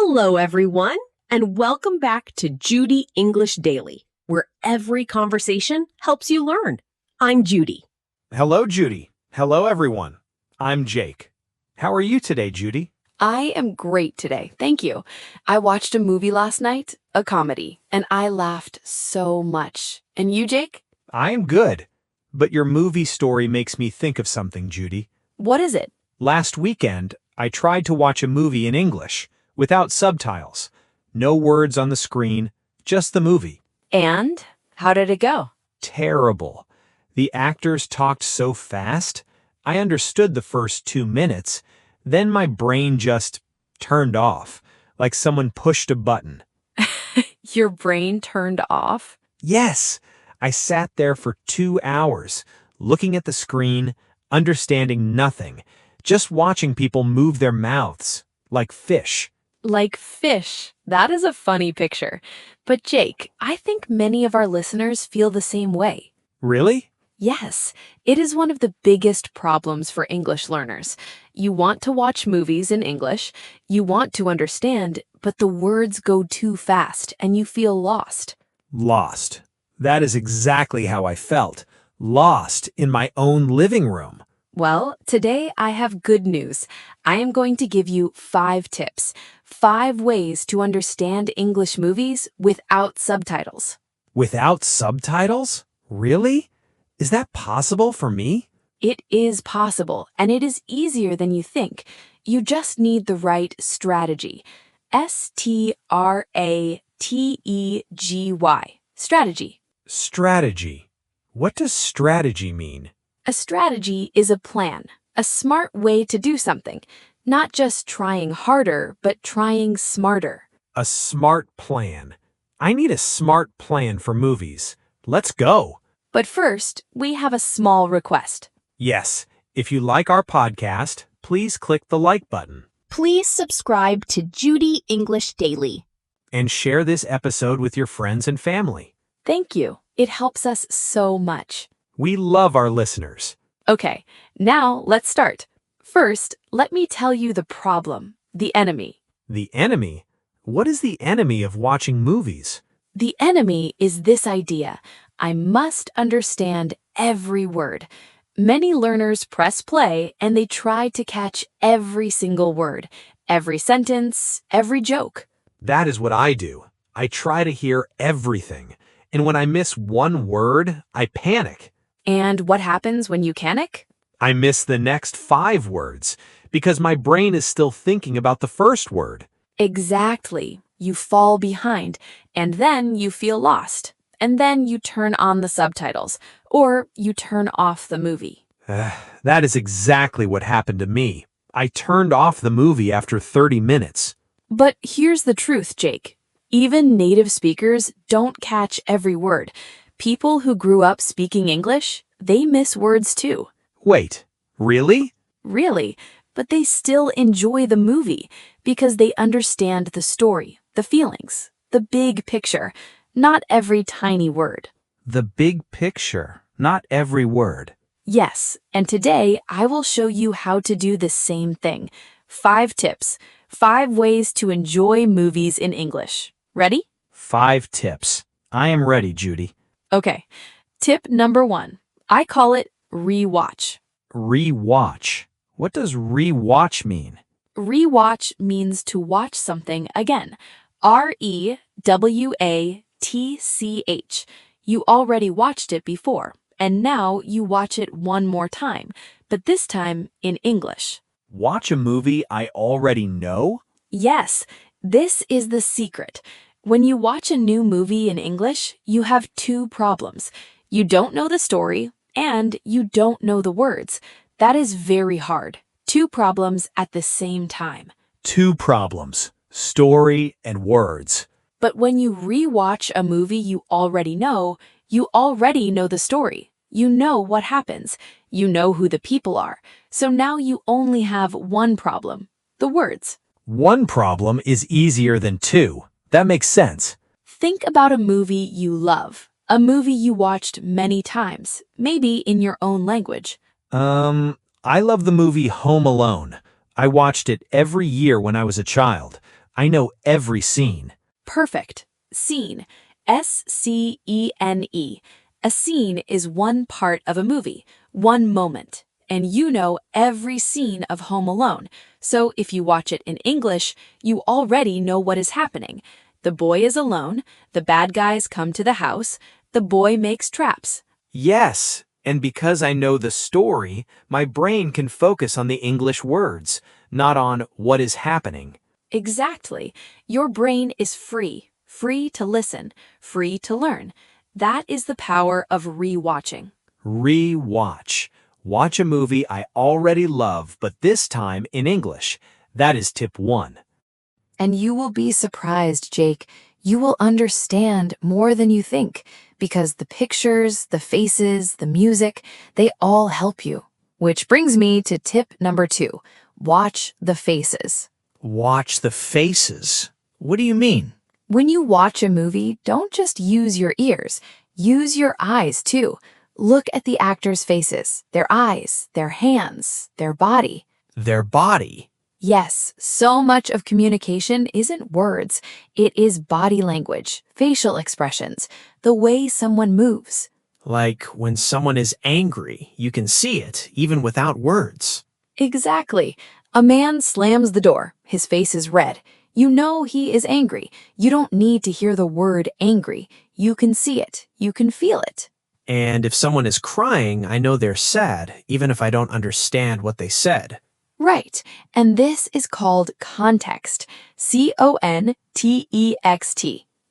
Hello, everyone, and welcome back to Judy English Daily, where every conversation helps you learn. I'm Judy. Hello, Judy. Hello, everyone. I'm Jake. How are you today, Judy? I am great today, thank you. I watched a movie last night, a comedy, and I laughed so much. And you, Jake? I am good. But your movie story makes me think of something, Judy. What is it? Last weekend, I tried to watch a movie in English, without subtitles. No words on the screen, just the movie. And how did it go? Terrible. The actors talked so fast. I understood the first 2 minutes. Then my brain just turned off, like someone pushed a button. Your brain turned off? Yes, I sat there for 2 hours, looking at the screen, understanding nothing, just watching people move their mouths, like fish. Like fish. That is a funny picture. But Jake, I think many of our listeners feel the same way. Really? Yes, it is one of the biggest problems for English learners. You want to watch movies in English, you want to understand, but the words go too fast and you feel lost. Lost. That is exactly how I felt. Lost in my own living room. Well, today I have good news. I am going to give you 5 tips, 5 ways to understand English movies without subtitles. Without subtitles? Really? Is that possible for me? It is possible, and it is easier than you think. You just need the right strategy. strategy. Strategy. Strategy. What does strategy mean? A strategy is a plan, a smart way to do something. Not just trying harder, but trying smarter. A smart plan. I need a smart plan for movies. Let's go. But first, we have a small request. Yes, if you like our podcast, please click the like button. Please subscribe to Judy English Daily. And share this episode with your friends and family. Thank you. It helps us so much. We love our listeners. Okay, now let's start. First, let me tell you the problem, the enemy. The enemy? What is the enemy of watching movies? The enemy is this idea. I must understand every word. Many learners press play and they try to catch every single word, every sentence, every joke. That is what I do. I try to hear everything. And when I miss one word, I panic. And what happens when you panic? I miss the next 5 words because my brain is still thinking about the first word. Exactly. You fall behind, and then you feel lost. And then you turn on the subtitles, or you turn off the movie. That is exactly what happened to me. I turned off the movie after 30 minutes. But here's the truth, Jake. Even native speakers don't catch every word. People who grew up speaking English, they miss words too. Wait, really? Really, but they still enjoy the movie because they understand the story, the feelings, the big picture. Not every tiny word. The big picture, not every word. Yes, and today I will show you how to do the same thing. 5 tips, 5 ways to enjoy movies in English. Ready? 5 tips. I am ready, Judy. Okay, tip number 1. I call it rewatch. Rewatch. What does rewatch mean? Rewatch means to watch something again. REWATCH. You already watched it before, and now you watch it one more time, but this time in English. Watch a movie I already know? Yes, this is the secret. When you watch a new movie in English, you have 2 problems. You don't know the story, and you don't know the words. That is very hard. 2 problems at the same time. 2 problems. Story and words. But when you rewatch a movie you already know the story. You know what happens. You know who the people are. So now you only have 1 problem, the words. 1 problem is easier than 2. That makes sense. Think about a movie you love, a movie you watched many times, maybe in your own language. I love the movie Home Alone. I watched it every year when I was a child. I know every scene. Perfect. Scene. S-C-E-N-E. A scene is one part of a movie, one moment. And you know every scene of Home Alone. So if you watch it in English, you already know what is happening. The boy is alone, the bad guys come to the house, the boy makes traps. Yes, and because I know the story, my brain can focus on the English words, not on what is happening. Exactly. Your brain is free, free to listen, free to learn. That is the power of rewatching. Re-watch. Watch a movie I already love, but this time in English. That is tip 1. And you will be surprised, Jake. You will understand more than you think because the pictures, the faces, the music, they all help you. Which brings me to tip number 2. Watch the faces. Watch the faces. What do you mean? When you watch a movie, don't just use your ears. Use your eyes, too. Look at the actors' faces, their eyes, their hands, their body. Their body. Yes, so much of communication isn't words. It is body language, facial expressions, the way someone moves. Like when someone is angry, you can see it, even without words. Exactly. A man slams the door. His face is red. You know he is angry. You don't need to hear the word angry. You can see it. You can feel it. And if someone is crying, I know they're sad, even if I don't understand what they said. Right. And this is called context. C-O-N-T-E-X-T.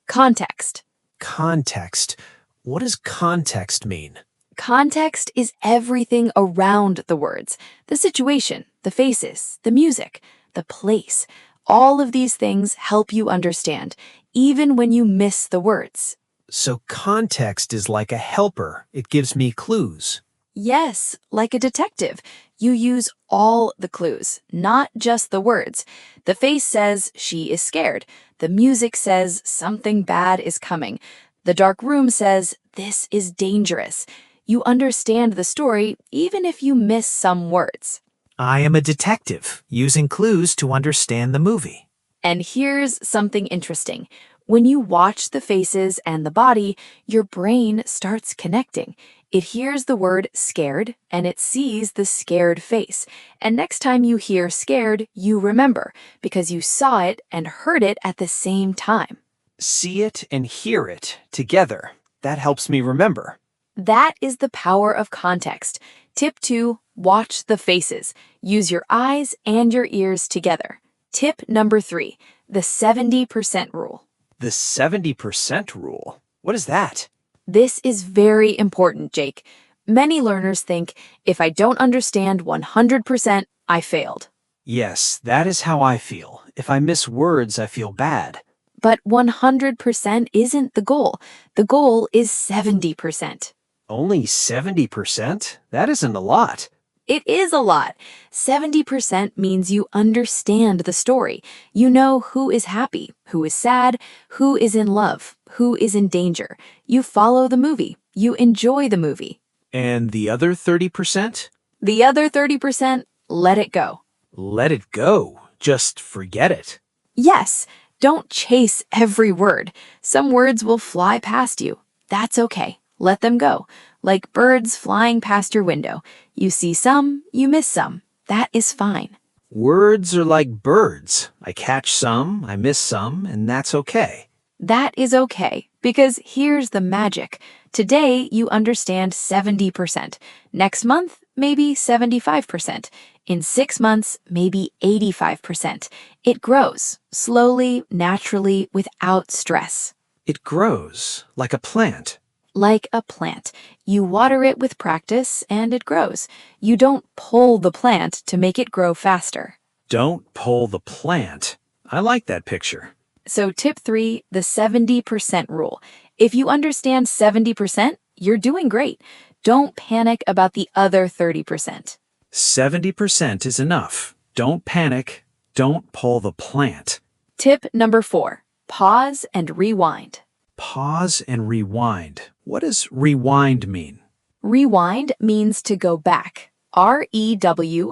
Context. Context. What does context mean? Context is everything around the words. The situation, the faces, the music, the place. All of these things help you understand, even when you miss the words. So context is like a helper. It gives me clues. Yes, like a detective. You use all the clues, not just the words. The face says she is scared. The music says something bad is coming. The dark room says this is dangerous. You understand the story even if you miss some words. I am a detective, using clues to understand the movie. And here's something interesting. When you watch the faces and the body, your brain starts connecting. It hears the word scared and it sees the scared face. And next time you hear scared, you remember because you saw it and heard it at the same time. See it and hear it together. That helps me remember. That is the power of context. Tip 2, watch the faces. Use your eyes and your ears together. Tip number 3, the 70% rule. The 70% rule. What is that? This is very important, Jake. Many learners think, if I don't understand 100%, I failed. Yes, that is how I feel. If I miss words, I feel bad. But 100% isn't the goal. The goal is 70%. Only 70%? That isn't a lot. It is a lot. 70% means you understand the story. You know who is happy, who is sad, who is in love, who is in danger. You follow the movie. You enjoy the movie. And the other 30%? The other 30%, let it go. Let it go. Just forget it. Yes, don't chase every word. Some words will fly past you. That's okay. Let them go. Like birds flying past your window. You see some, you miss some. That is fine. Words are like birds. I catch some, I miss some, and that's okay. That is okay, because here's the magic. Today, you understand 70%. Next month, maybe 75%. In 6 months, maybe 85%. It grows, slowly, naturally, without stress. It grows like a plant. Like a plant. You water it with practice, and it grows. You don't pull the plant to make it grow faster. Don't pull the plant. I like that picture. So tip 3, the 70% rule. If you understand 70%, you're doing great. Don't panic about the other 30%. 70% is enough. Don't panic. Don't pull the plant. Tip number 4, pause and rewind. Pause and rewind. What does rewind mean? Rewind means to go back. R-E-W-I-N-D.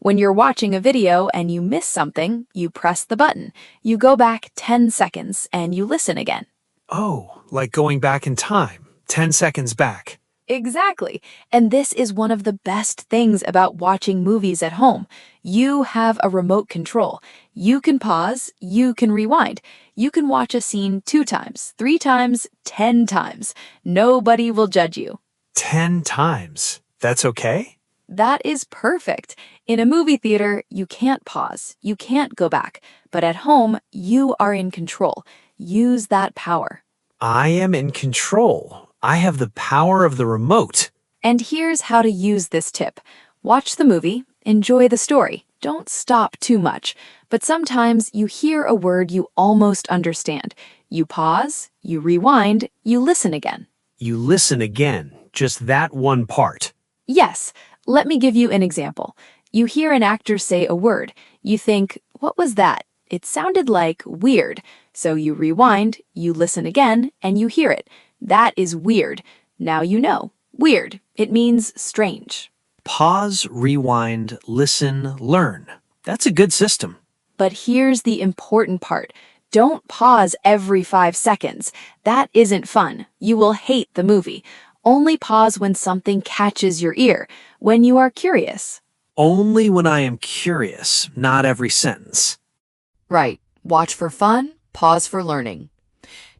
When you're watching a video and you miss something, you press the button. You go back 10 seconds and you listen again. Oh, like going back in time, 10 seconds back. Exactly. And this is one of the best things about watching movies at home. You have a remote control. You can pause, you can rewind. You can watch a scene 2 times, 3 times, 10 times. Nobody will judge you. 10 times. That's okay? That is perfect. In a movie theater, you can't pause, you can't go back. But at home, you are in control. Use that power. I am in control. I have the power of the remote. And here's how to use this tip. Watch the movie, enjoy the story. Don't stop too much. But sometimes you hear a word you almost understand. You pause, you rewind, you listen again. You listen again, just that one part. Yes, let me give you an example. You hear an actor say a word. You think, what was that? It sounded like weird. So you rewind, you listen again, and you hear it. That is weird. Now you know. Weird. It means strange. Pause, rewind, listen, learn. That's a good system. But here's the important part. Don't pause every 5 seconds. That isn't fun. You will hate the movie. Only pause when something catches your ear, when you are curious. Only when I am curious, not every sentence. Right. Watch for fun, pause for learning.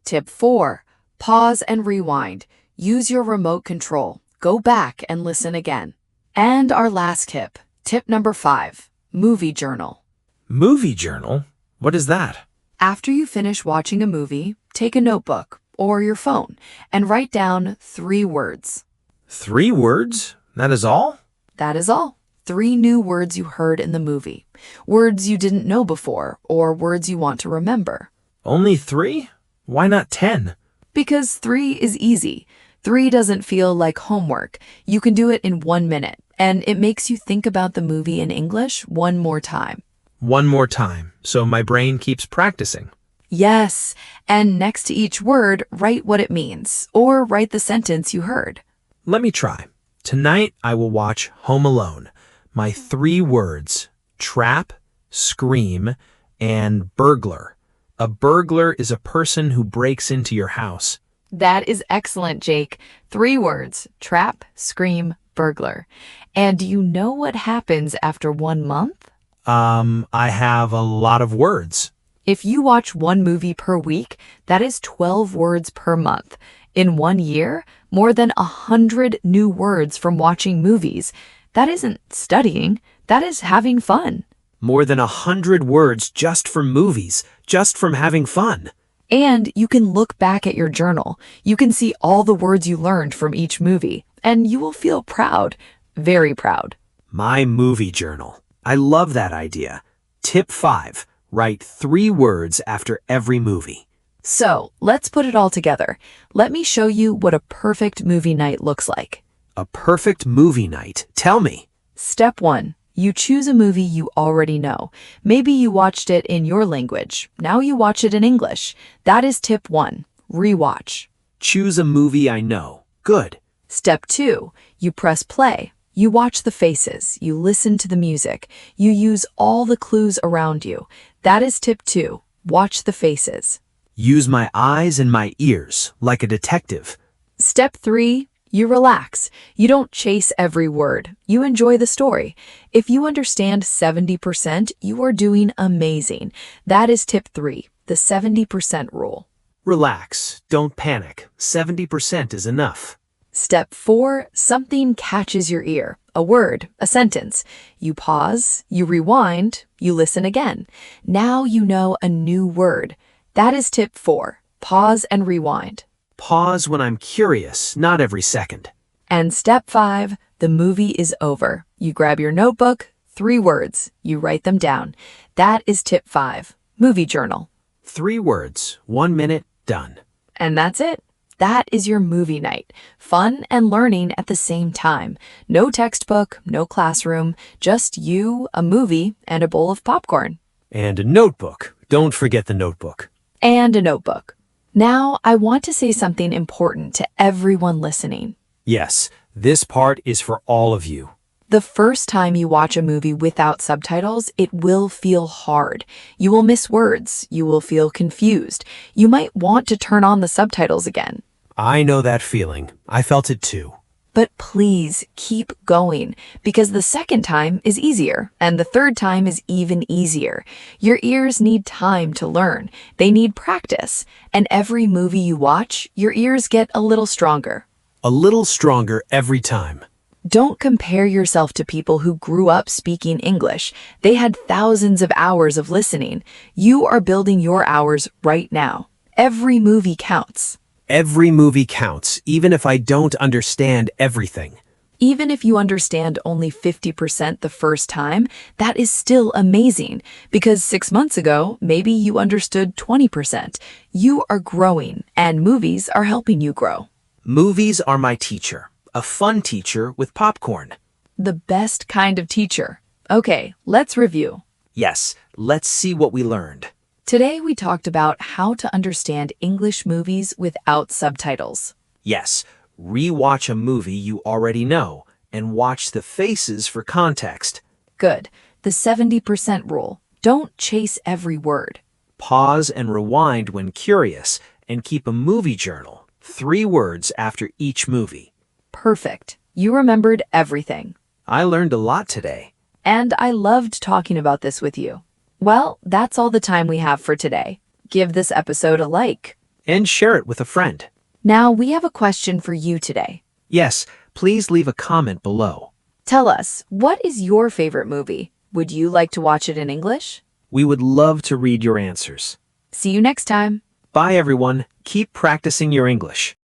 Tip 4. Pause and rewind. Use your remote control. Go back and listen again. And our last tip. Tip number 5. Movie journal. Movie journal? What is that? After you finish watching a movie, take a notebook or your phone and write down 3 words. 3 words? That is all? That is all. 3 new words you heard in the movie. Words you didn't know before or words you want to remember. Only 3? Why not 10? Because 3 is easy. 3 doesn't feel like homework. You can do it in 1 minute, and it makes you think about the movie in English one more time. One more time, so my brain keeps practicing. Yes, and next to each word, write what it means, or write the sentence you heard. Let me try. Tonight I will watch Home Alone. My 3 words: trap, scream, and burglar. A burglar is a person who breaks into your house. That is excellent, Jake. 3 words: trap, scream, burglar. And do you know what happens after 1 month? I have a lot of words. If you watch 1 movie per week, that is 12 words per month. In 1 year, more than 100 new words from watching movies. That isn't studying, that is having fun. More than 100 words just from movies, just from having fun. And you can look back at your journal. You can see all the words you learned from each movie, and you will feel proud, very proud. My movie journal. I love that idea. Tip 5. Write 3 words after every movie. So, let's put it all together. Let me show you what a perfect movie night looks like. A perfect movie night. Tell me. Step 1. You choose a movie you already know. Maybe you watched it in your language. Now you watch it in English. That is tip 1. Rewatch. Choose a movie I know. Good. Step 2. You press play. You watch the faces. You listen to the music. You use all the clues around you. That is tip 2. Watch the faces. Use my eyes and my ears, like a detective. Step 3. You relax. You don't chase every word. You enjoy the story. If you understand 70%, you are doing amazing. That is tip 3, the 70% rule. Relax. Don't panic. 70% is enough. Step 4, something catches your ear. A word, a sentence. You pause, you rewind, you listen again. Now you know a new word. That is tip 4, pause and rewind. Pause when I'm curious, not every second. And step 5, the movie is over. You grab your notebook, 3 words, you write them down. That is tip 5, movie journal. 3 words, 1 minute, done. And that's it. That is your movie night. Fun and learning at the same time. No textbook, no classroom, just you, a movie, and a bowl of popcorn. And a notebook. Don't forget the notebook. And a notebook. Now, I want to say something important to everyone listening. Yes, this part is for all of you. The first time you watch a movie without subtitles, it will feel hard. You will miss words. You will feel confused. You might want to turn on the subtitles again. I know that feeling. I felt it too. But please keep going, because the second time is easier, and the third time is even easier. Your ears need time to learn. They need practice. And every movie you watch, your ears get a little stronger. A little stronger every time. Don't compare yourself to people who grew up speaking English. They had thousands of hours of listening. You are building your hours right now. Every movie counts. Every movie counts, even if I don't understand everything. Even if you understand only 50% the first time, that is still amazing, because 6 months ago, maybe you understood 20%. You are growing, and movies are helping you grow. Movies are my teacher. A fun teacher with popcorn. The best kind of teacher. Okay, let's review. Yes, let's see what we learned. Today we talked about how to understand English movies without subtitles. Yes, rewatch a movie you already know and watch the faces for context. Good. The 70% rule. Don't chase every word. Pause and rewind when curious and keep a movie journal. 3 words after each movie. Perfect. You remembered everything. I learned a lot today. And I loved talking about this with you. Well, that's all the time we have for today. Give this episode a like. And share it with a friend. Now we have a question for you today. Yes, please leave a comment below. Tell us, what is your favorite movie? Would you like to watch it in English? We would love to read your answers. See you next time. Bye everyone. Keep practicing your English.